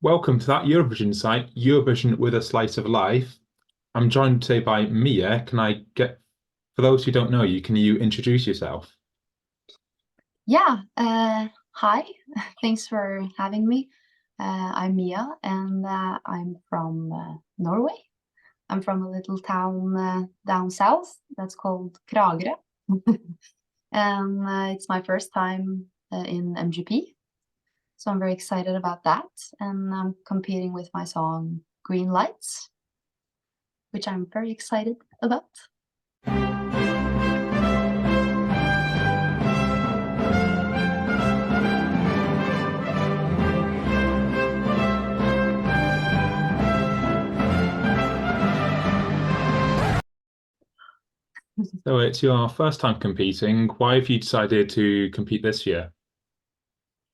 Welcome to that Eurovision site, Eurovision with a Slice of Life. I'm joined today by MIIA. For those who don't know you, can you introduce yourself? Yeah, hi. Thanks for having me. I'm Mia and I'm from Norway. I'm from a little town down south that's called Kragerø. And it's my first time in MGP. So I'm very excited about that. And I'm competing with my song Green Lights, which I'm very excited about. So it's your first time competing. Why have you decided to compete this year?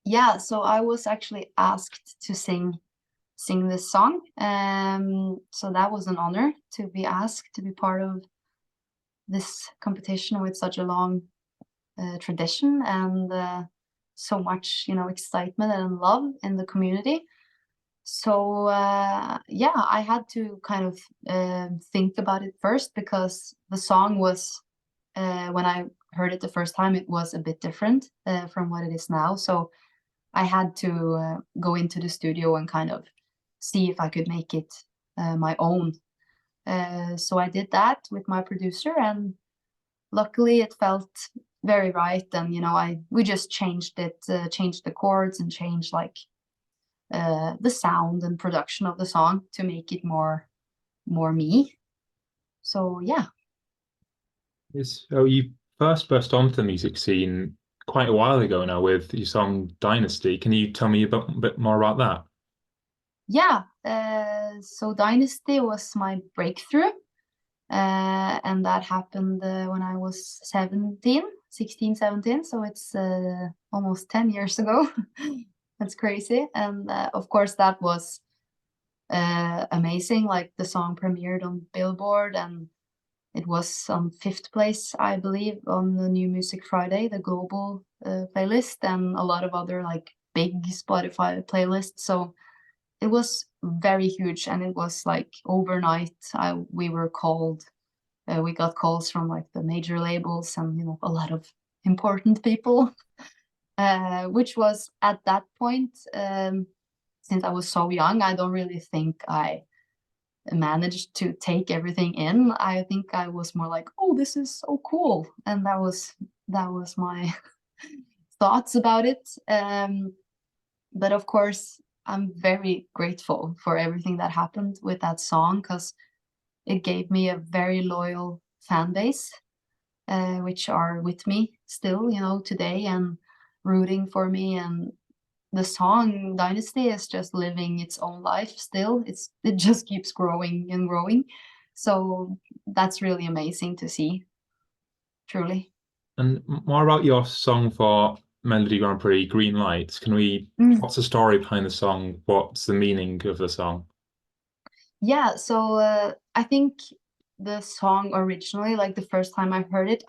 Yeah, so I was actually asked to sing this song. So that was an honor to be asked to be part of this competition with such a long tradition and so much, excitement and love in the community. So yeah, I had to kind of think about it first because the song was, when I heard it the first time, it was a bit different from what it is now. So I had to go into the studio and kind of see if I could make it my own. So I did that with my producer, and luckily it felt very right. And we just changed it, changed the chords, and changed like the sound and production of the song to make it more me. So yeah. So you first burst onto the music scene quite a while ago now with your song Dynasty. Can you tell me a bit more about that? Yeah, so Dynasty was my breakthrough. And that happened when I was 16, 17. So it's almost 10 years ago. That's crazy. And of course, that was amazing. Like the song premiered on Billboard and it was on fifth place, I believe, on the New Music Friday, the global playlist, and a lot of other like big Spotify playlists. So it was very huge, and it was like overnight. We got calls from like the major labels and a lot of important people, which was at that point, since I was so young, I don't really think I managed to take everything in. I think I was more like, oh, this is so cool, and that was my thoughts about it. But of course, I'm very grateful for everything that happened with that song because it gave me a very loyal fan base, which are with me still, today and rooting for me. And the song Dynasty is just living its own life still. It just keeps growing and growing. So that's really amazing to see, truly. And more about your song for Melodi Grand Prix, Green Lights. What's the story behind the song? What's the meaning of the song? Yeah, so I think the song originally, like the first time I heard it,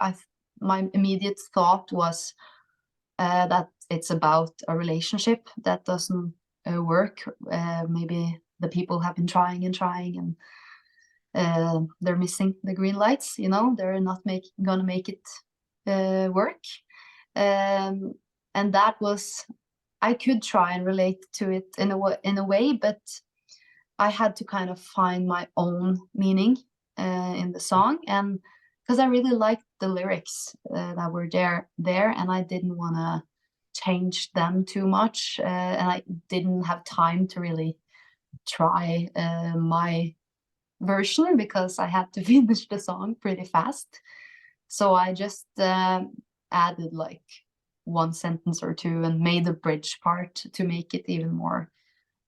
my immediate thought was that it's about a relationship that doesn't work. Maybe the people have been trying and trying, and they're missing the green lights. They're not gonna make it work. And that was, I could try and relate to it in a way, but I had to kind of find my own meaning in the song, and because I really liked the lyrics that were there, and I didn't want to change them too much, and I didn't have time to really try my version because I had to finish the song pretty fast. So I just added like one sentence or two and made the bridge part to make it even more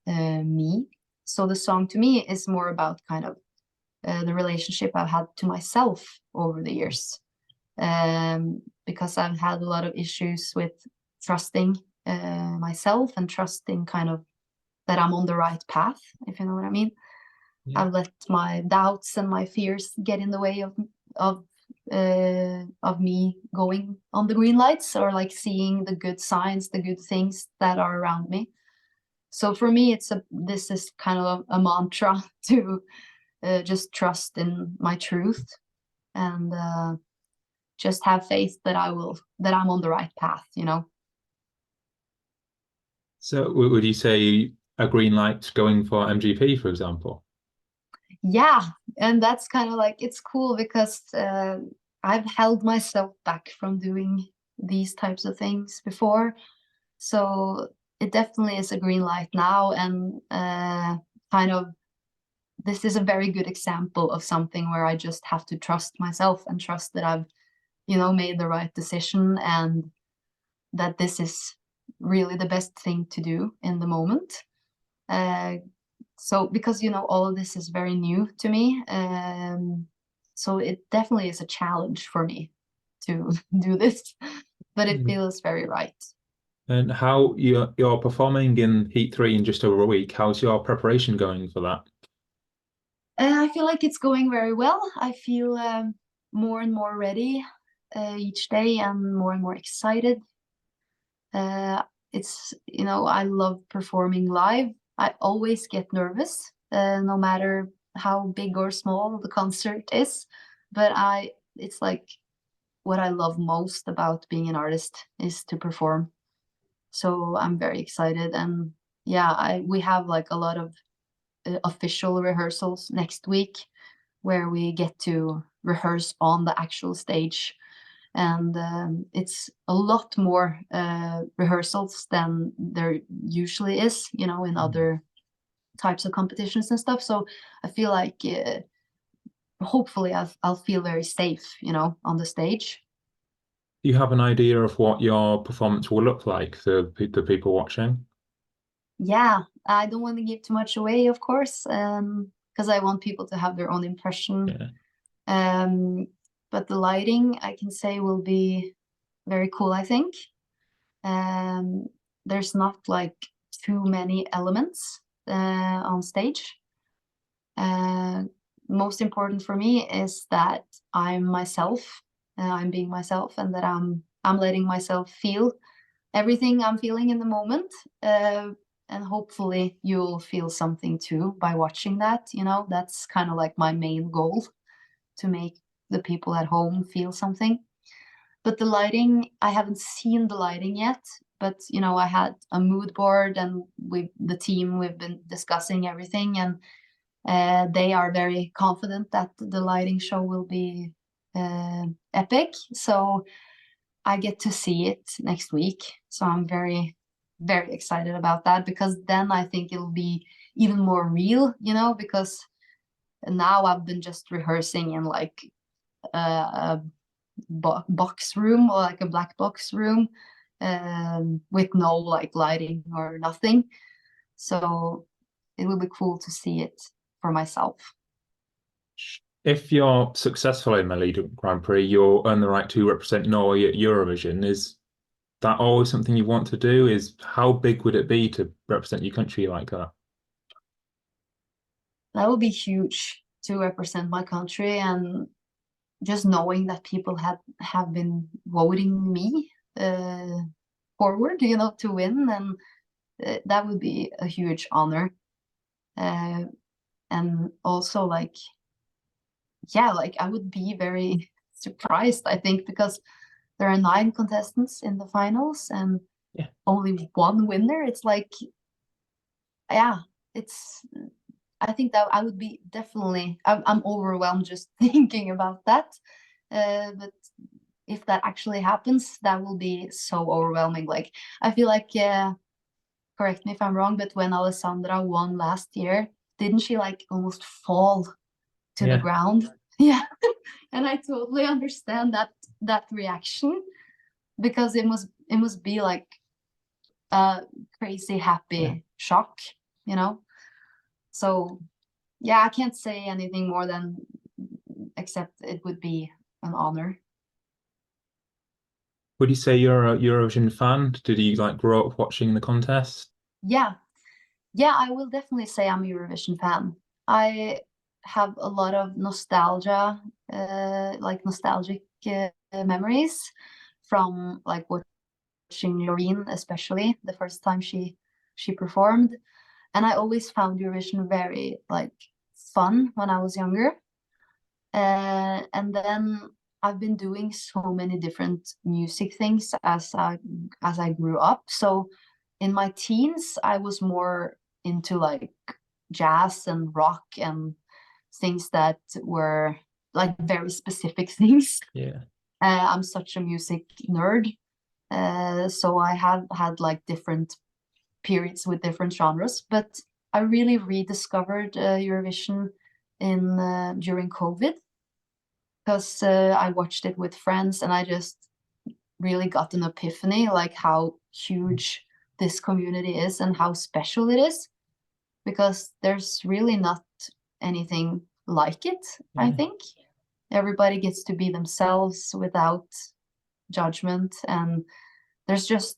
me. So the song to me is more about kind of the relationship I've had to myself over the years, because I've had a lot of issues with trusting myself and trusting kind of that I'm on the right path, if you know what I mean. Yeah. I've let my doubts and my fears get in the way of me going on the green lights or like seeing the good signs, the good things that are around me. So for me, this is kind of a mantra to just trust in my truth and just have faith that I'm on the right path, you know. So would you say a green light going for MGP, for example? Yeah, and that's kind of like, it's cool because I've held myself back from doing these types of things before. So it definitely is a green light now, and kind of this is a very good example of something where I just have to trust myself and trust that I've, you know, made the right decision and that this is really the best thing to do in the moment. So because, you know, all of this is very new to me, so it definitely is a challenge for me to do this, but it Mm. feels very right. And how you're performing in Heat 3 in just over a week, how's your preparation going for that? I feel like it's going very well. I feel more and more ready each day and more excited. It's, you know, I love performing live. I always get nervous, no matter how big or small the concert is. But it's like what I love most about being an artist is to perform. So I'm very excited. And yeah, we have like a lot of official rehearsals next week where we get to rehearse on the actual stage. And it's a lot more rehearsals than there usually is, you know, in Mm. other types of competitions and stuff. So I feel like hopefully I'll feel very safe, you know, on the stage. Do you have an idea of what your performance will look like to the people watching? Yeah, I don't want to give too much away, of course, because I want people to have their own impression. Yeah. Um, but the lighting, I can say, will be very cool, I think. Um, there's not like too many elements on stage. Uh, Most important for me is that I'm myself, I'm being myself, and that I'm letting myself feel everything I'm feeling in the moment. And hopefully you'll feel something too by watching that. You know, that's kind of like my main goal, to make the people at home feel something. But the lighting, I haven't seen the lighting yet. But you know, I had a mood board, and the team, we've been discussing everything, and they are very confident that the lighting show will be epic. So I get to see it next week. So I'm very excited about that, because then I think it'll be even more real, you know, because now I've been just rehearsing in like a box room, or like a black box room, with no like lighting or nothing. So it will be cool to see it for myself. If you're successful in Melodi Grand Prix, you'll earn the right to represent Norway at Eurovision. Is that always something you want to do? Is how big would it be to represent your country like that? That would be huge to represent my country, and just knowing that people have been voting me uh, forward, you know, to win, and that would be a huge honor. Uh, and also like, yeah, like I would be very surprised, I think, because there are 9 contestants in the finals and Yeah. only one winner. It's like, yeah, it's, I think that I would be definitely, I'm overwhelmed just thinking about that. But if that actually happens, that will be so overwhelming. Like, I feel like, correct me if I'm wrong, but when Alessandra won last year, didn't she like almost fall to the Yeah. ground? Yeah. And I totally understand that reaction, because it must be like a crazy Yeah. happy shock, you know? So yeah, I can't say anything more than except it would be an honor. Would you say you're a Eurovision fan? Did you like grow up watching the contest? Yeah, yeah, I will definitely say I'm a Eurovision fan. I have a lot of nostalgia, like nostalgic memories from like watching Loreen, especially the first time she she performed. And I always found Eurovision very like fun when I was younger. And then I've been doing so many different music things as I grew up. So in my teens, I was more into like jazz and rock and things that were like very specific things. Yeah. I'm such a music nerd. So I have had like different periods with different genres, but I really rediscovered Eurovision in during COVID because I watched it with friends and I just really got an epiphany like how huge this community is and how special it is because there's really not anything like it, I Yeah. think. Everybody gets to be themselves without judgment, and there's just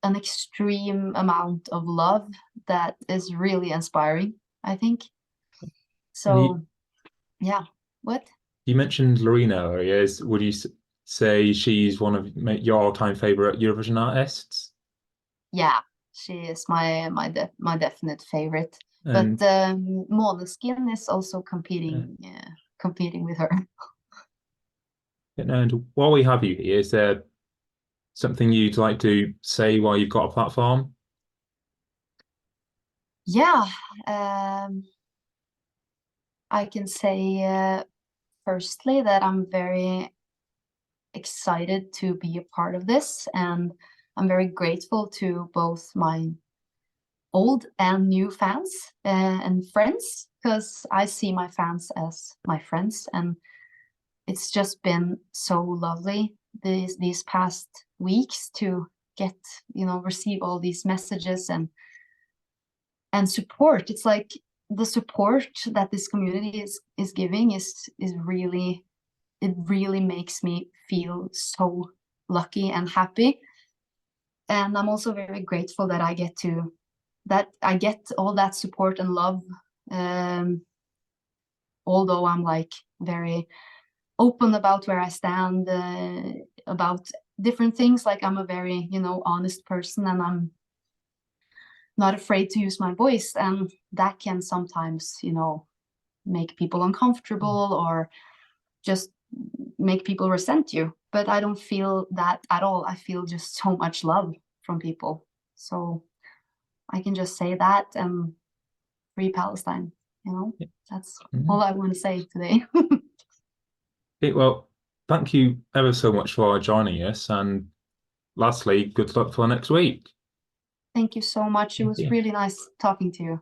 an extreme amount of love that is really inspiring, I think. And you, So, yeah. What? you mentioned Lorena earlier. Would you say she's one of your all-time favorite Eurovision artists? Yeah, she is my definite favorite. But And Måneskin is also uh, competing with her. and while we have you here, is there something you'd like to say while you've got a platform? Yeah, I can say firstly that I'm very excited to be a part of this, and I'm very grateful to both my old and new fans and friends because I see my fans as my friends, and it's just been so lovely these past weeks to get receive all these messages and support. It's like the support that this community is giving is really, it really makes me feel so lucky and happy. And I'm also very grateful that I get all that support and love, um, although I'm like very open about where I stand about different things. Like I'm a very honest person, and I'm not afraid to use my voice, and that can sometimes make people uncomfortable or just make people resent you. But I don't feel that at all. I feel just so much love from people. So I can just say that, and free Palestine. That's Mhm. all I want to say today. Okay, well, thank you ever so much for joining us. And lastly, good luck for next week. Thank you so much. It Thank was you. really nice talking to you.